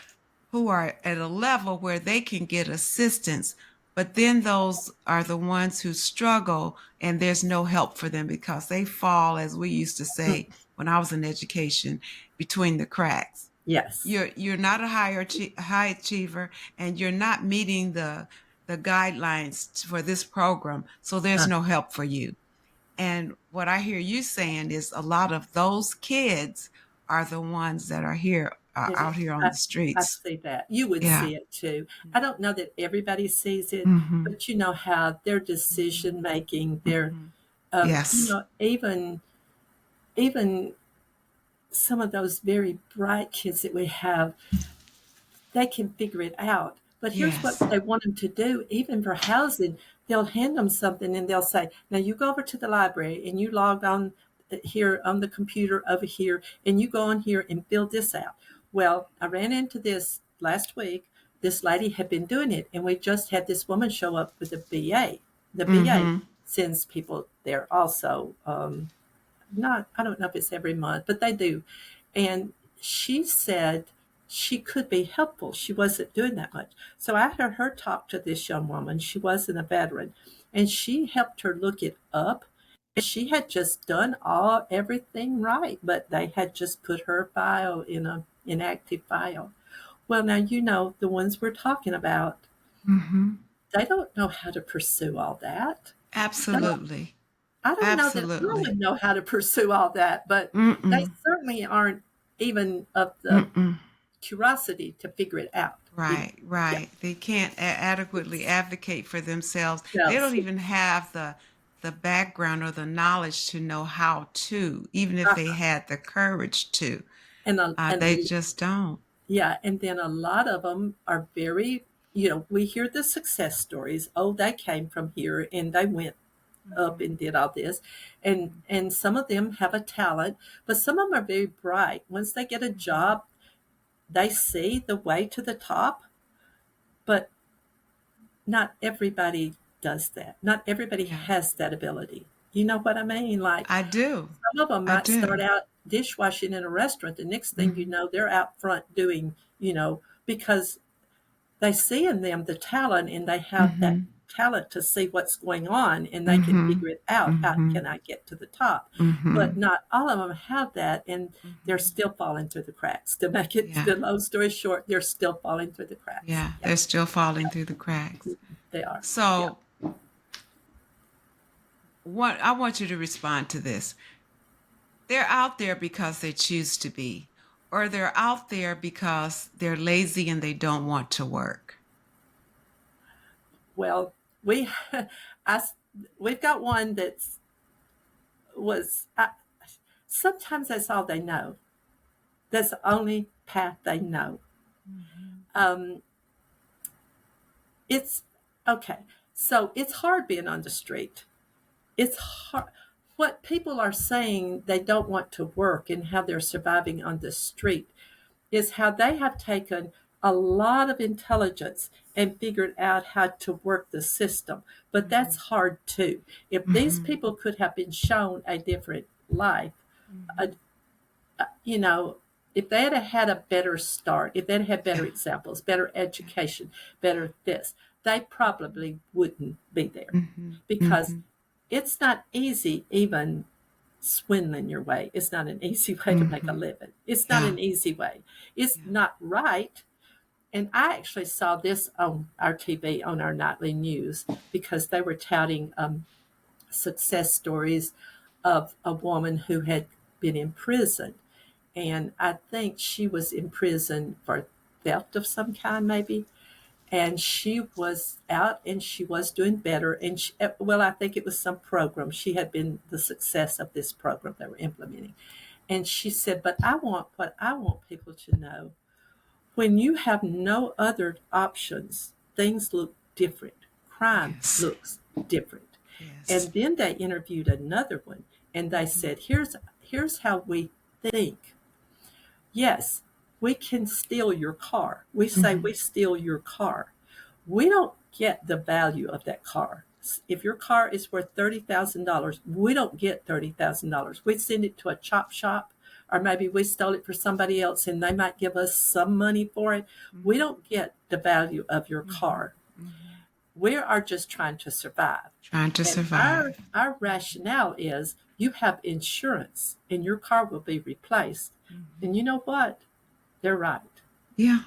who are at a level where they can get assistance. But then those are the ones who struggle and there's no help for them because they fall, as we used to say when I was in education, between the cracks. Yes. You're not a high achiever and you're not meeting the guidelines for this program, so there's Uh, no help for you. And what I hear you saying is a lot of those kids are the ones that are here it out is. here on I, the I streets. see that. You would Yeah. see it too. I don't know that everybody sees it, Mhm. but you know how their Mhm. decision making, their, Mhm. Yes. even some of those very bright kids that we have, they can figure it out. But here's what Yes. they want them to do, even for housing. They'll hand them something and they'll say, now you go over to the library and you log on here on the computer over here and you go on here and fill this out. Well, I ran into this last week. This lady had been doing it, and we just had this woman show up with a BA. The BA Mhm. sends people there also. Not, I don't know if it's every month, but they do. And she said she could be helpful. She wasn't doing that much. So I heard her talk to this young woman. She wasn't a veteran. And she helped her look it up. She had just done all everything right, but they had just put her file in a inactive file. Well, now you know the ones we're talking about, Mm-hmm. they don't know how to pursue all that. They don't, Absolutely. I don't know that I Absolutely. would know how to pursue all that, but they Mm-mm. certainly aren't even of the Mm-mm. curiosity to figure it out. Right, Yeah, right. They can't adequately it's advocate for themselves. They don't just, even have the background or the knowledge to know how to, even if they uh, had the courage to. and They just don't. yeah, and then a lot of them are very, we hear the success stories. Oh, they came from here and they went up Mhm. and did all this, and some of them have a talent, but some of them are very bright. Once they get a Mhm. job, they see the way to the top, but not everybody does that. Not everybody Yeah, has that ability. You know what I mean? Like I do. some of them I might start do. out dishwashing in a restaurant. The next thing you Mhm. know, they're out front doing, because they see in them the talent and they have that Mhm. talent to see what's going on and they can Mhm. figure it out. How Mhm. can I get to the top? But Mhm. not all of them have that, and they're Mhm. still falling through the cracks. To make it Yeah. the long story short, they're still falling through the cracks. Yeah, Yeah, they're still falling through the cracks. they are. Yeah. So, what I want you to respond to this. They're out there because they choose to be, or they're out there because they're lazy and they don't want to work. Well, we, I, we've got one that's was. Sometimes that's all they know. That's the only path they know. Mhm. Um, it's okay. So it's hard being on the street. It's hard. What people are saying they don't want to work and how they're surviving on the street is how they have taken a lot of intelligence and figured out how to work the system. But that's Mhm. hard too. If these Mhm. people could have been shown a different life, a, Mhm. you know, if they had a better start, if they had better Yeah. examples, better Yeah. education, better this, they probably wouldn't be there Mhm. because Mhm. it's not easy even swindling your way. It's not an easy way to make a Mhm. living. It's not Yeah. an easy way. It's Yeah. not right. And I actually saw this on our TV, on our nightly news, because they were touting success stories of a woman who had been in prison. And I think she was in prison for theft of some kind, maybe. And she was out and she was doing better. And well, I think it was some program. She had been the success of this program they were implementing. And she said, but what I want people to know, when you have no other options, things look different. Crime Yes. looks different. Yes. And then they interviewed another one and they Mhm. said, here's how we think. Yes, we can steal your car. We say Mhm. we steal your car. We don't get the value of that car. If your car is worth $30,000, we don't get $30,000. We send it to a chop shop, or maybe we stole it for somebody else and they might give us some money for it. We Mhm. don't get the value of your Mhm. car. Mhm. We are just trying to survive. Trying to And our survive. our rationale is you have insurance and your car will be replaced. And you Mhm. know what? They're right. Yeah.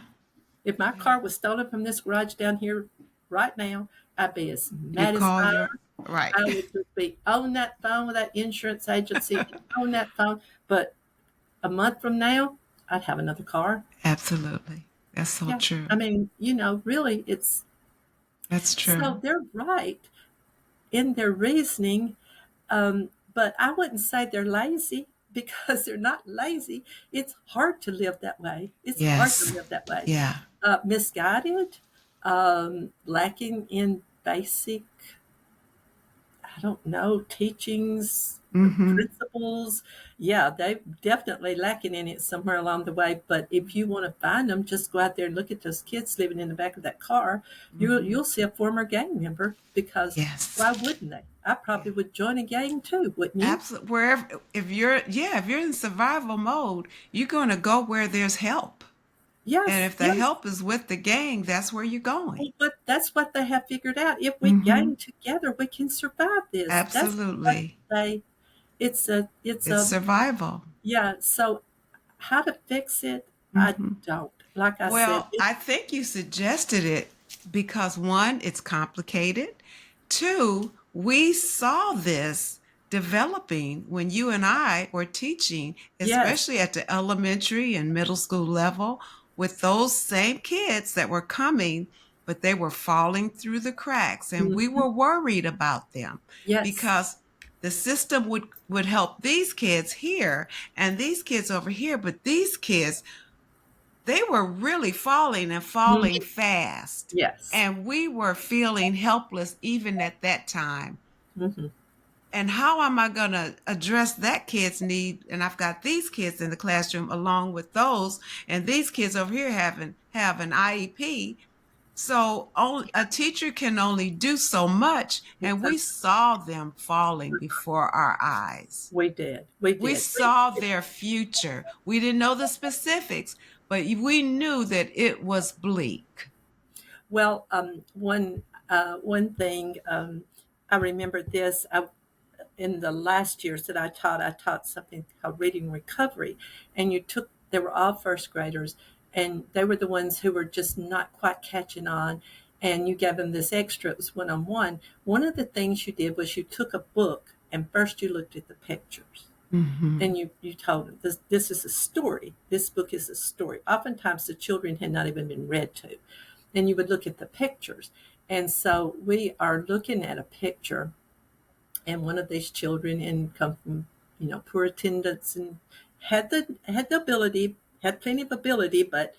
If my Yeah. car was stolen from this garage down here right now, I'd be as You mad as call fire. your right. I would just be on that phone with that insurance agency and on that phone. But a month from now, I'd have another car. Absolutely. That's so Yeah. true. I mean, really, it's That's true. so they're right in their reasoning. But I wouldn't say they're lazy because they're not lazy. It's hard to live that way. It's hard to Yes. live that way. Yeah. Misguided, lacking in basic, I don't know, teachings, Mhm. principles. Yeah, they definitely lacking in it somewhere along the way. But if you want to find them, just go out there and look at those kids living in the back of that car. Mhm. You'll see a former gang member because Yes. why wouldn't they? I Yeah. probably would join a gang too, wouldn't you? Absolutely. Wherever, if you're in survival mode, you're going to go where there's help. And Yes, if the yes. help is with the gang, that's where you're going. But that's what they have figured out. If we Mm-hmm. gang together, we can survive this. That's what Absolutely. they. It's It's a survival. yeah. So how to fix it? I Mm-hmm. don't. Like I said, Well, I think you suggested it because one, it's complicated. Two, we saw this developing when you and I were teaching, yes. especially at the elementary and middle school level, with those same kids that were coming, but they were falling through the cracks. And we Mhm. were worried about them Yes. because the system would help these kids here and these kids over here, but these kids, they were really falling and falling Mhm. fast. Yes. And we were feeling helpless even at that time. Mhm. And how am I going to address that kid's need? And I've got these kids in the classroom along with those, and these kids over here have an IEP. So a teacher can only do so much, and we Exactly. saw them falling before our eyes. We did. We We did. saw their future. We didn't know the specifics, but we knew that it was bleak. Well, one thing I remember this. In the last years that I taught something called reading recovery, and they were all first graders, and they were the ones who were just not quite catching on, and you gave them this extra. It was one on one. One of the things you did was you took a book and first you looked at the pictures. Mm-hmm. And you told them this is a story. This book is a story. Oftentimes the children had not even been read to. And you would look at the pictures. And so we are looking at a picture, and one of these children and come from poor attendance and had the ability, had plenty of ability, but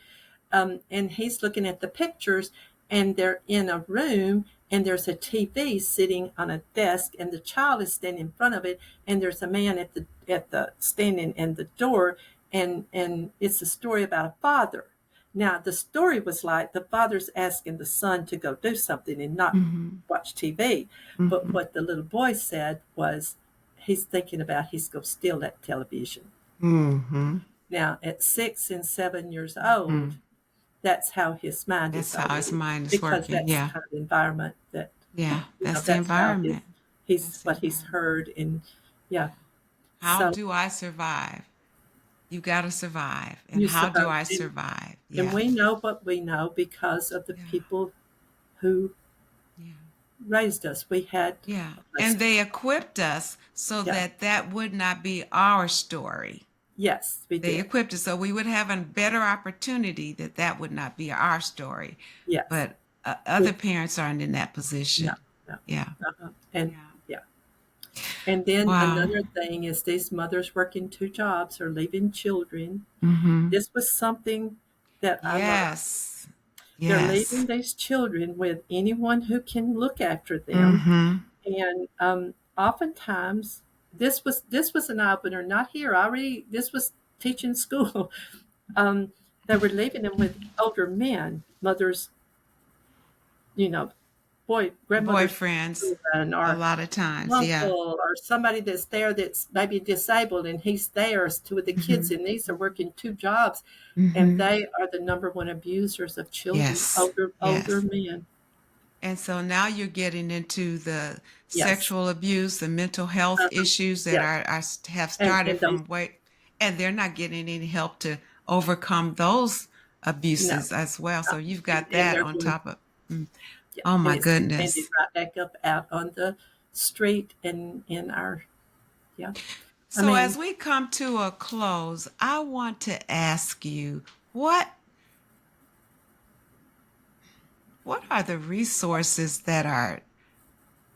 and he's looking at the pictures, and they're in a room, and there's a TV sitting on a desk, and the child is standing in front of it, and there's a man at the standing in the door, and it's a story about a father. Now the story was like the father's asking the son to go do something and not Mm-hmm. watch TV, but Mm-hmm. what the little boy said was he's thinking about he's going to steal that television. Mm-hmm. Now at 6 and 7 years Mm-hmm. old, that's how his mind is That's how his already, mind is because working. that's the Yeah. kind of environment that Yeah. That's the that's how environment. he's That's the what he's environment. heard. And yeah, How so do I survive? You got to survive. And you how do suppose, I survive? and Yeah. we know what we know because of the Yeah. people who Yeah. raised us. We had Yeah. a place And to they go. equipped us so Yeah, that that would not be our story. yes, we They did. equipped us so we would have a better opportunity that that would not be our story. Yes, But other we parents aren't in that no, position. no, Yeah. and Yeah. yeah. And then Wow. another thing is these mothers working two jobs or leaving children. Mm-hmm. This was something that I learned. Yes. They're Yes. leaving these children with anyone who can look after them, Mm-hmm. and oftentimes this was an eye opener. Not here. I already this was teaching school. Um, they were leaving them with older men, mothers, grandmother's Boyfriends, children, a or lot of times. Yeah. uncle, or somebody that's there that's maybe disabled, and he's there with the kids, Mm-hmm. and these are working two jobs, and Mm-hmm. they are the number one abusers of children, Yes. older Yes. men. And so now you're getting into the Yes. sexual abuse, the mental health Uh-huh. issues that Yes. have And started and those from way, and they're not getting any help to overcome those no, abuses as well. uh, So you've and, got and that they're on going, top of, mm, yeah, oh and my it's expanded goodness. right back up out on the street and in our, yeah. I So as mean, we come to a close, I want to ask you what are the resources that are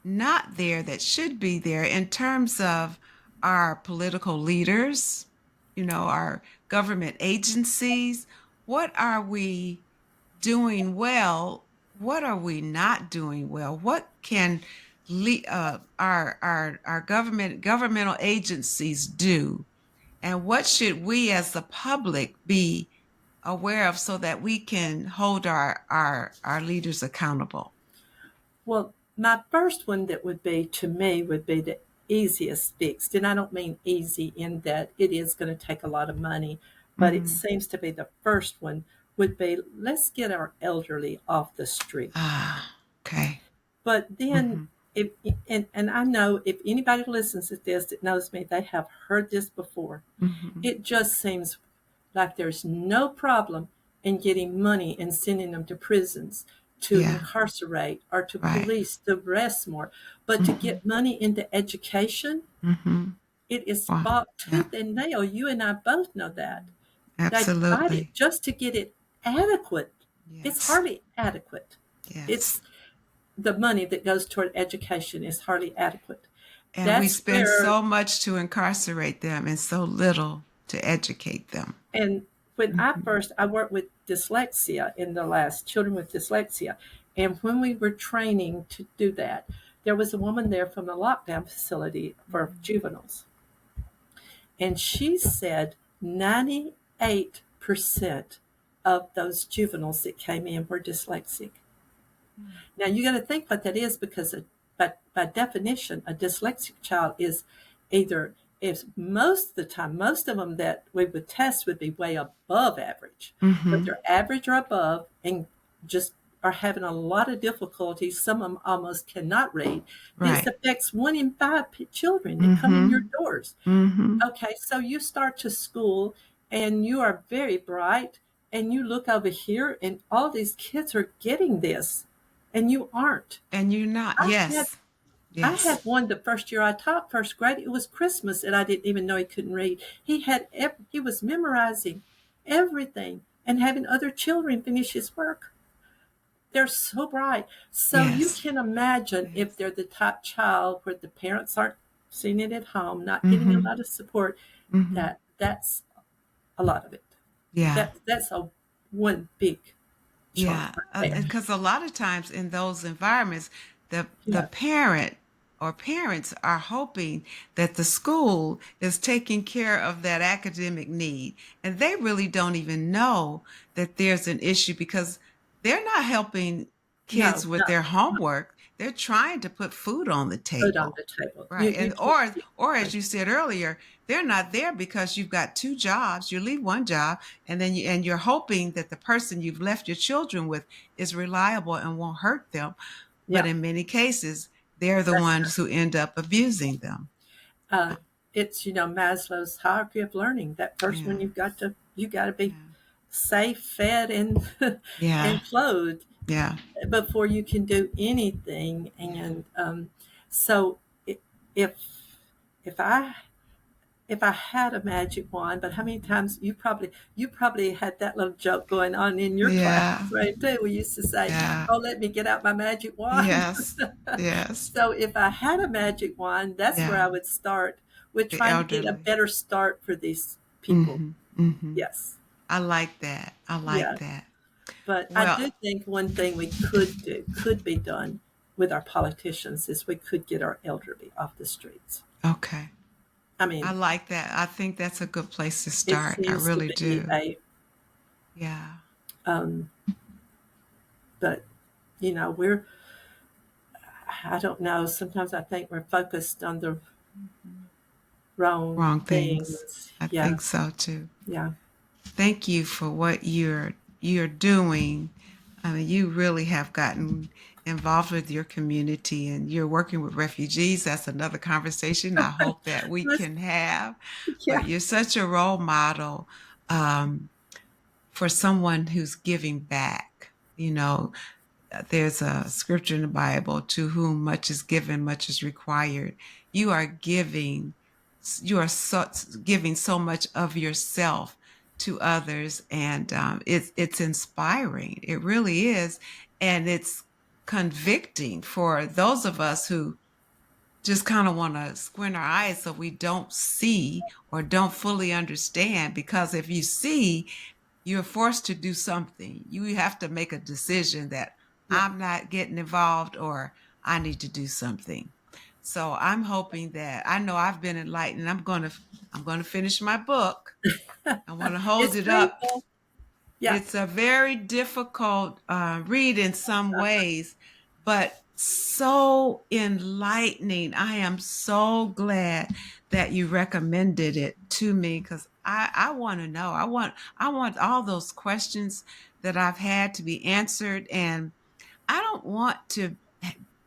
not there that should be there in terms of our political leaders, our government agencies? What are we doing well? What are we not doing well? What can our governmental agencies do? And what should we as the public be aware of so that we can hold our leaders accountable? well, my first one that would be to me would be the easiest fixed. And I don't mean easy in that it is going to take a lot of money, but it Mm-hmm. seems to be the first one would be, let's get our elderly off the street. Ah, okay. But then, Mm-hmm. if and I know if anybody listens to this that knows me, they have heard this before. Mm-hmm. It just seems like there's no problem in getting money and sending them to prisons to Yeah, incarcerate or to right. police to arrest more. But to Mm-hmm. get money into education, Mm-hmm. it is Wow. fought Yeah, tooth and nail. You and I both know that. They fight it absolutely. just to get it adequate. It's Yes. hardly adequate. Yes. It's the money that goes toward education is hardly adequate. And we That's spend where, so much to incarcerate them and so little to educate them. and when Mm-hmm. I worked with dyslexia in the last, children with dyslexia. And when we were training to do that, there was a woman there from the lockdown facility for juveniles. And she said 98% of those juveniles that came in were dyslexic. Now you got to think what that is, because by definition, a dyslexic child is either, if most of the time, most of them that we would test would be way above average, but Mm-hmm. they're average or above and just are having a lot of difficulty. Some of them almost cannot read. This Right. affects 1 in 5 children that come in your Mm-hmm. doors. Mm-hmm. Okay, so you start to school and you are very bright, and you look over here and all these kids are getting this and you aren't. And you're not. I had Yes. I Yes. had one the first year I taught first grade. It was Christmas and I didn't even know he couldn't read. He was memorizing everything and having other children finish his work. They're so bright. So you Yes. can imagine if Yes. they're the type child where the parents aren't seeing it at home, not getting a Mm-hmm. lot of support, Mm-hmm. that's a lot of it. Yeah. That's a one big chunk Yeah, right there. because a lot of times in those environments, the Yeah, parent or parents are hoping that the school is taking care of that academic need, and they really don't even know that there's an issue because they're not helping kids no, with no, their homework. They're trying to put food on the food on table. the table. Right. You And told or as you said earlier, they're not there because you've got two jobs. You leave one job and then you're hoping that the person you've left your children with is reliable and won't hurt them. But yeah, in many cases, they're the that's ones who end up abusing them. uh, it's Maslow's hierarchy of learning. That first one Yeah. you got to be Yeah. safe, fed, and Yeah. and clothed Yeah. before you can do anything. Yeah. And so if if I if I had a magic wand, but how many times you probably had that little joke going on in your class, Yeah. right? Too. We used to say, Yeah. "Oh, let me get out my magic wand." Yes. Yes. So if I had a magic wand, that's where Yeah. I would start with The trying to get a elderly. better start for these people. Mm-hmm. Mm-hmm. Yes. I like that. I Yeah. like that. But I Well, do think one thing we could be done with our politicians, is we could get our elderly off the streets. okay. I I mean, like that. I think that's a good place to it start. I seems to really be do. a, Yeah. um, but we're, I don't know, sometimes I think we're focused on the wrong Wrong things. things. I Yeah. think so too. Yeah. Thank you for what you're doing. I mean, you really have gotten involved with your community and you're working with refugees. That's another conversation I hope that we can have. But Yeah. you're such a role model um, for someone who's giving back. There's a scripture in the Bible, to whom much is given, much is required. You are giving, you are giving so much of yourself to others, and it's inspiring. It really is, and it's convicting for those of us who just kind of want to squint our eyes so we don't see or don't fully understand. Because if you see, you're forced to do something. You have to make a decision that Yeah. I'm not getting involved or I need to do something. So I'm hoping that I know I've been enlightened. I'm going to finish my book. I want to hold It's it up. painful. Yeah. It's a very difficult read in some ways, but so enlightening. I am so glad that you recommended it to me because I want to know. I want all those questions that I've had to be answered. And I don't want to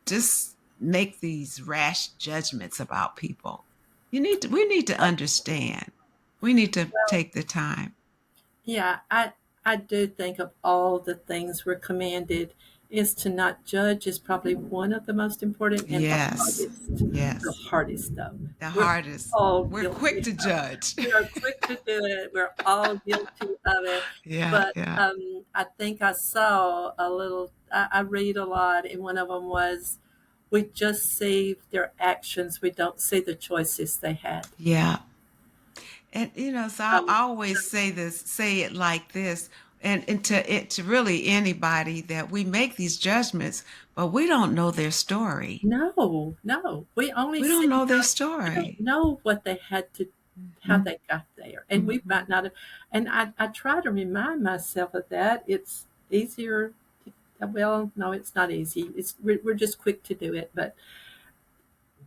just make these rash judgments about people. We need to understand. We need to Well, take the time. yeah, I do think of all the things we're commanded is to not judge is probably one of the most important and Yes. the Yes. hardest though. The We're hardest. all We're quick guilty to of it. judge. We are quick to do it. We're all guilty of it. Yeah, But yeah. I think I saw a little. I read a lot, and one of them was, "We just see their actions. We don't see the choices they had." Yeah. And so Um, I always say it like this, and to really anybody that we make these judgments, but we don't know their story. No, no. We only We see don't know their we don't story. know what they had to how Mhm. they got there. And we Mhm. might not have and I try to remind myself of that. It's easier well, no, it's not easy. We're just quick to do it, but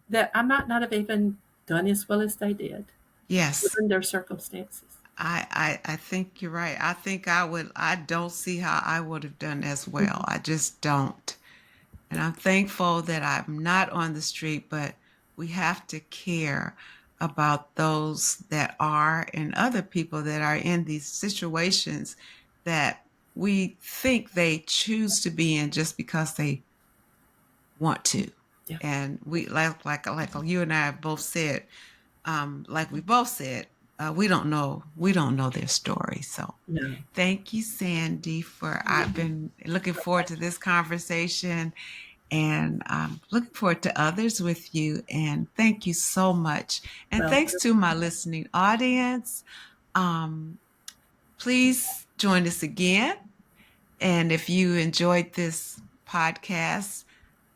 that I might not have even done as well as they did, Yes. given their circumstances. I think you're right. I think I don't see how I would have done as well. Mhm. I just don't. And I'm thankful that I'm not on the street, but we have to care about those that are and other people that are in these situations that we think they choose to be in just because they want to. Yeah. And we like you and I have both said, like we both said, we don't know their story. So No. thank you, Sandy, for Yeah. I've been looking forward to this conversation, and I'm looking forward to others with you. And thank you so much. And Well, thanks to my listening audience. Um, please join us again. And if you enjoyed this podcast,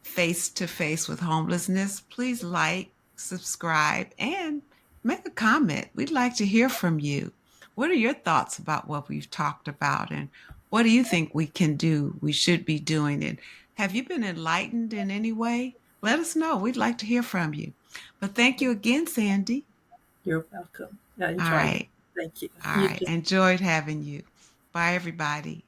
Face to Face with Homelessness, please like, subscribe, and make a comment. We'd like to hear from you. What are your thoughts about what we've talked about? And what do you think we can do, we should be doing? And have you been enlightened in any way? Let us know. We'd like to hear from you. But thank you again, Sandy. you're welcome. I All enjoyed it. right. Thank you. All You right. too. Enjoyed having you. Bye, everybody.